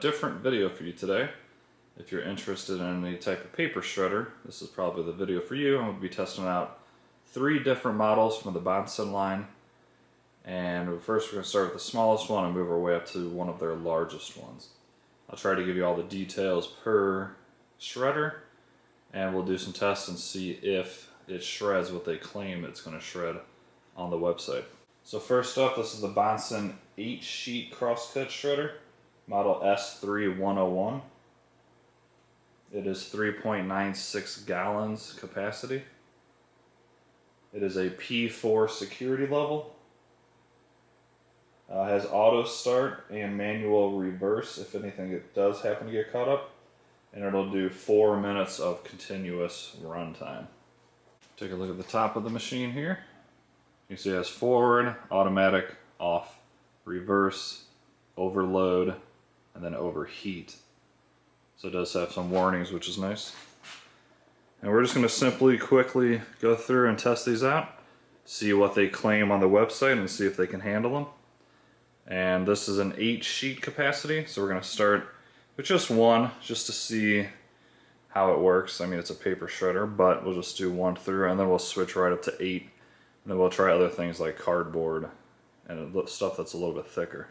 different video for you today. If you're interested in any type of paper shredder, this is probably the video for you. I'm going to be testing out 3 different models from the BONSEN line. And first we're going to start with the smallest one and move our way up to one of their largest ones. I'll try to give you all the details per shredder, and we'll do some tests and see if it shreds what they claim it's going to shred on the website. So first up, this is the BONSEN 8-sheet crosscut shredder, model S3101. It is 3.96 gallons capacity. It is a P4 security level. Has auto start and manual reverse if anything it does happen to get caught up. And it'll do 4 minutes of continuous run time. Take a look at the top of the machine here. You can see it has forward, automatic, off, reverse, overload, and then overheat. So it does have some warnings, which is nice. And we're just going to simply quickly go through and test these out, see what they claim on the website, and see if they can handle them. And this is an 8-sheet capacity, so we're going to start with just one, just to see how it works. I mean, it's a paper shredder, but we'll just do 1 through, and then we'll switch right up to 8. And then we'll try other things like cardboard and stuff that's a little bit thicker.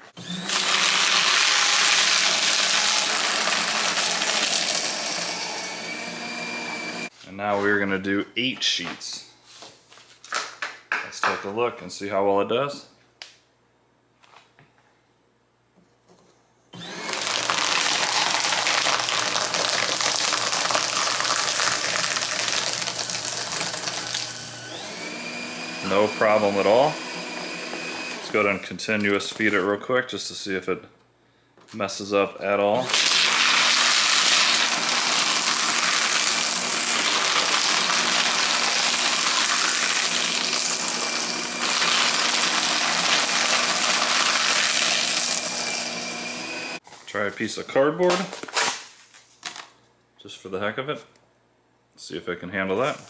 And now we're going to do 8 sheets. Let's take a look and see how well it does. No problem at all. Let's go ahead and continuous feed it real quick just to see if it messes up at all. Try a piece of cardboard just for the heck of it. See if I can handle that.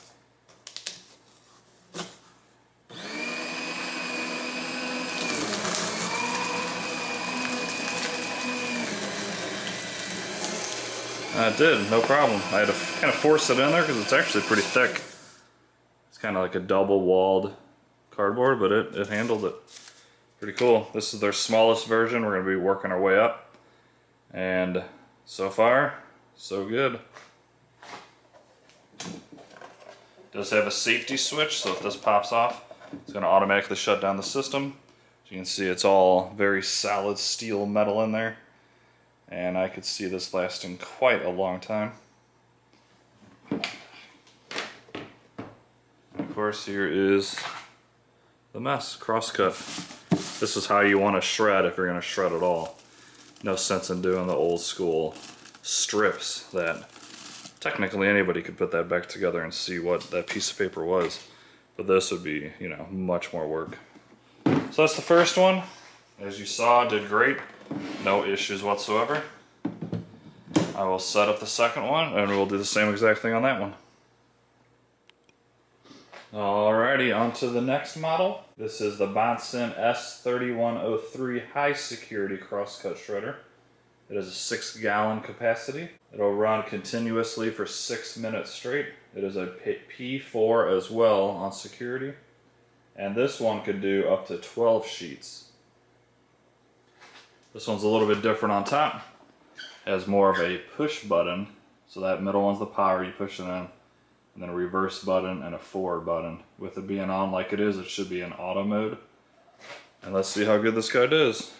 It did, no problem. I had to kind of force it in there because it's actually pretty thick. It's kind of like a double-walled cardboard, but it handled it. Pretty cool. This is their smallest version. We're going to be working our way up. And so far, so good. It does have a safety switch, so if this pops off, it's going to automatically shut down the system. As you can see, it's all very solid steel metal in there. And I could see this lasting quite a long time. And of course, here is the mess, crosscut. This is how you want to shred if you're going to shred at all. No sense in doing the old school strips that technically anybody could put that back together and see what that piece of paper was. But this would be, you know, much more work. So that's the first one. As you saw, did great. No issues whatsoever. I will set up the second one and we'll do the same exact thing on that one. Alrighty, on to the next model. This is the Bonson S3103 high security crosscut shredder. It has a 6-gallon capacity. It'll run continuously for 6 minutes straight. It is a P4 as well on security. And this one could do up to 12 sheets. This one's a little bit different on top. It has more of a push button. So that middle one's the power, you push it in. And then a reverse button and a forward button. With it being on like it is, it should be in auto mode. And let's see how good this guy does.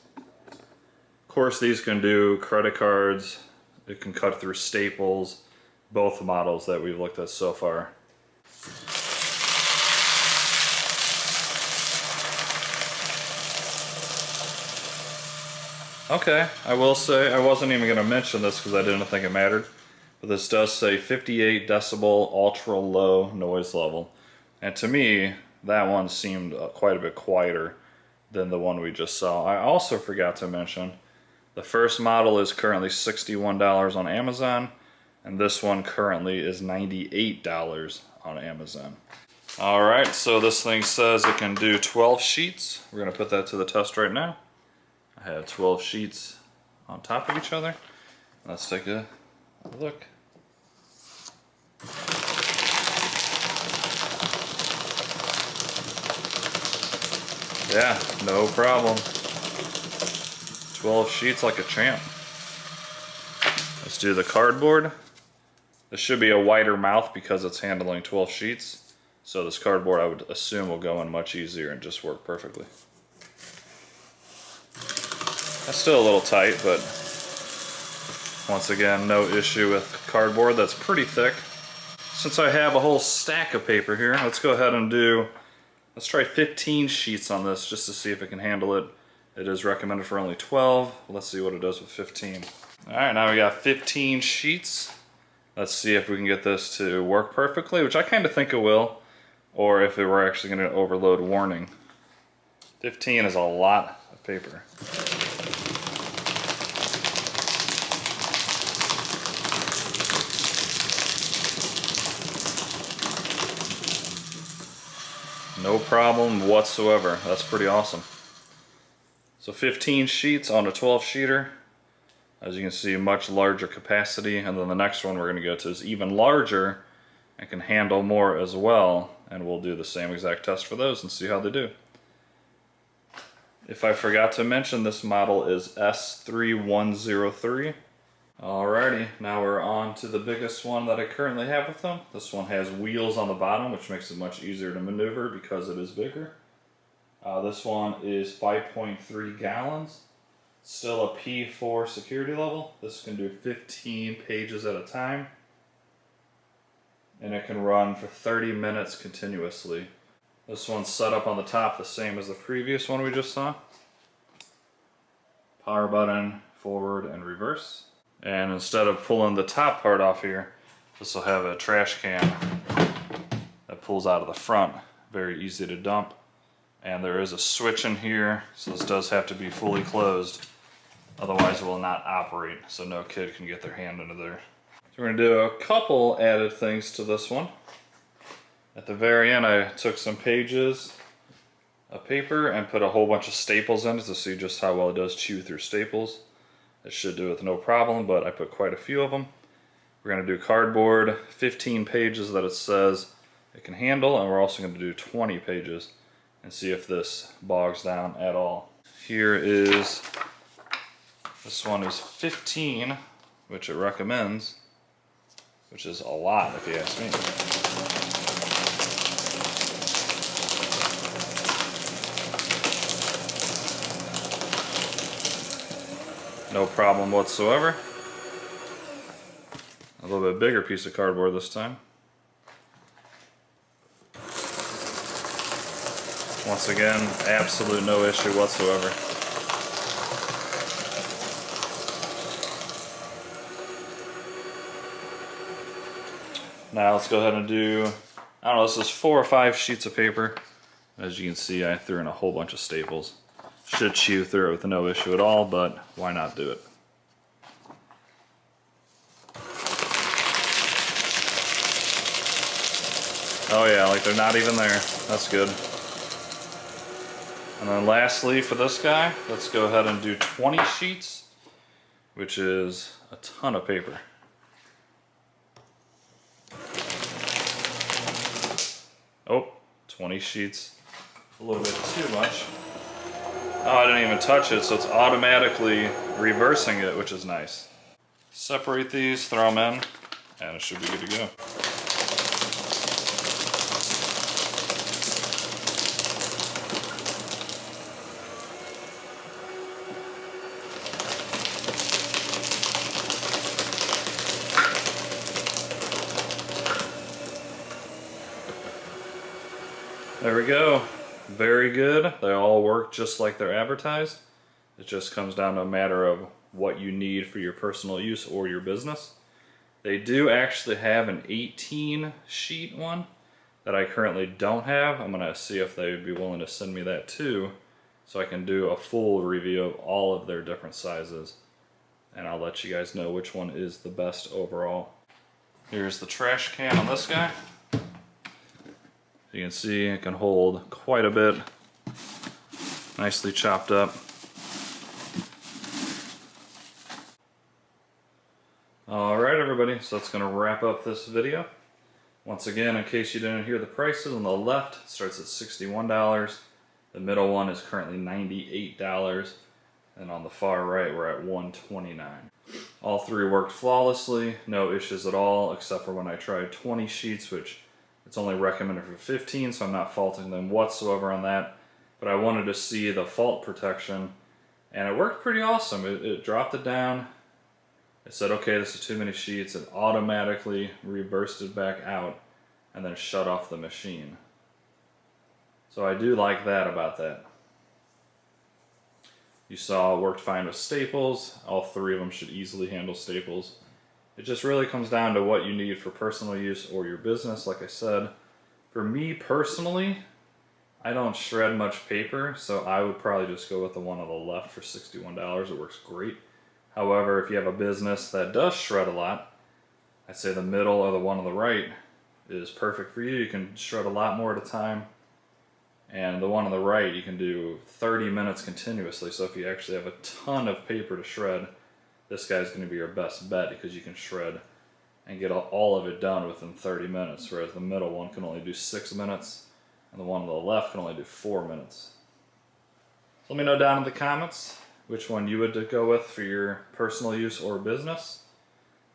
Of course, these can do credit cards. It can cut through staples. Both models that we've looked at so far. Okay, I will say, I wasn't even going to mention this because I didn't think it mattered, but this does say 58 decibel ultra low noise level. And to me, that one seemed quite a bit quieter than the one we just saw. I also forgot to mention, the first model is currently $61 on Amazon, and this one currently is $98 on Amazon. Alright, so this thing says it can do 12 sheets. We're going to put that to the test right now. I have 12 sheets on top of each other. Let's take a look. Yeah, no problem. 12 sheets like a champ. Let's do the cardboard. This should be a wider mouth because it's handling 12 sheets. So this cardboard I would assume will go in much easier and just work perfectly. That's still a little tight, but once again, no issue with cardboard that's pretty thick. Since I have a whole stack of paper here, let's go ahead and let's try 15 sheets on this just to see if it can handle it. It is recommended for only 12. Let's see what it does with 15. All right, now we got 15 sheets. Let's see if we can get this to work perfectly, which I kind of think it will, or if it were actually going to overload warning. 15 is a lot of paper. No problem whatsoever. That's pretty awesome. So 15 sheets on a 12 sheeter. As you can see, much larger capacity, and then the next one we're going to go to is even larger and can handle more as well, and we'll do the same exact test for those and see how they do. If I forgot to mention, this model is S3103. Alrighty, now we're on to the biggest one that I currently have with them. This one has wheels on the bottom, which makes it much easier to maneuver because it is bigger. This one is 5.3 gallons. Still a P4 security level. This can do 15 pages at a time. And it can run for 30 minutes continuously. This one's set up on the top the same as the previous one we just saw. Power button, forward and reverse. And instead of pulling the top part off here, this will have a trash can that pulls out of the front. Very easy to dump. And there is a switch in here, so this does have to be fully closed. Otherwise it will not operate, so no kid can get their hand into there. So we're going to do a couple added things to this one. At the very end I took some pages of paper and put a whole bunch of staples in it to see just how well it does chew through staples. It should do it with no problem, but I put quite a few of them. We're going to do cardboard, 15 pages that it says it can handle, and we're also going to do 20 pages and see if this bogs down at all. This one is 15, which it recommends, which is a lot if you ask me. No problem whatsoever. A little bit bigger piece of cardboard this time. Once again, absolute no issue whatsoever. Now let's go ahead and do, I don't know, this is 4 or 5 sheets of paper. As you can see, I threw in a whole bunch of staples. Should chew through it with no issue at all, but why not do it? Oh yeah, like they're not even there. That's good. And then lastly for this guy, let's go ahead and do 20 sheets, which is a ton of paper. Oh, 20 sheets. A little bit too much. Oh, I didn't even touch it, so it's automatically reversing it, which is nice. Separate these, throw them in, and it should be good to go. There we go. Very good. They all work just like they're advertised. It just comes down to a matter of what you need for your personal use or your business. They do actually have an 18 sheet one that I currently don't have. I'm gonna see if they would be willing to send me that too, so I can do a full review of all of their different sizes, and I'll let you guys know which one is the best overall. Here's the trash can on this guy. You can see it can hold quite a bit, nicely chopped up. Alright everybody, so that's going to wrap up this video. Once again, in case you didn't hear the prices, on the left it starts at $61, the middle one is currently $98, and on the far right we're at $129. All three worked flawlessly, no issues at all, except for when I tried 20 sheets, which it's only recommended for 15, so I'm not faulting them whatsoever on that. But I wanted to see the fault protection, and it worked pretty awesome. It dropped it down. It said, okay, this is too many sheets. It automatically reversed it back out and then shut off the machine. So I do like that about that. You saw it worked fine with staples. All three of them should easily handle staples. It just really comes down to what you need for personal use or your business. Like I said, for me personally, I don't shred much paper, so I would probably just go with the one on the left for $61. It works great. However, if you have a business that does shred a lot, I'd say the middle or the one on the right is perfect for you. You can shred a lot more at a time. And the one on the right, you can do 30 minutes continuously. So if you actually have a ton of paper to shred, this guy's going to be your best bet because you can shred and get all of it done within 30 minutes. Whereas the middle one can only do 6 minutes, and the one on the left can only do 4 minutes. So let me know down in the comments which one you would go with for your personal use or business.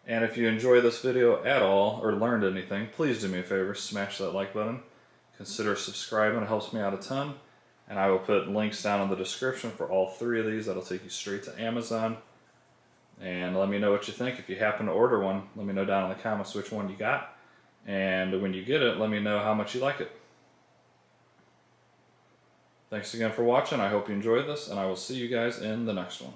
And if you enjoy this video at all or learned anything, please do me a favor, smash that like button. Consider subscribing, it helps me out a ton. And I will put links down in the description for all three of these. That'll take you straight to Amazon. And let me know what you think. If you happen to order one, let me know down in the comments which one you got. And when you get it, let me know how much you like it. Thanks again for watching. I hope you enjoyed this, and I will see you guys in the next one.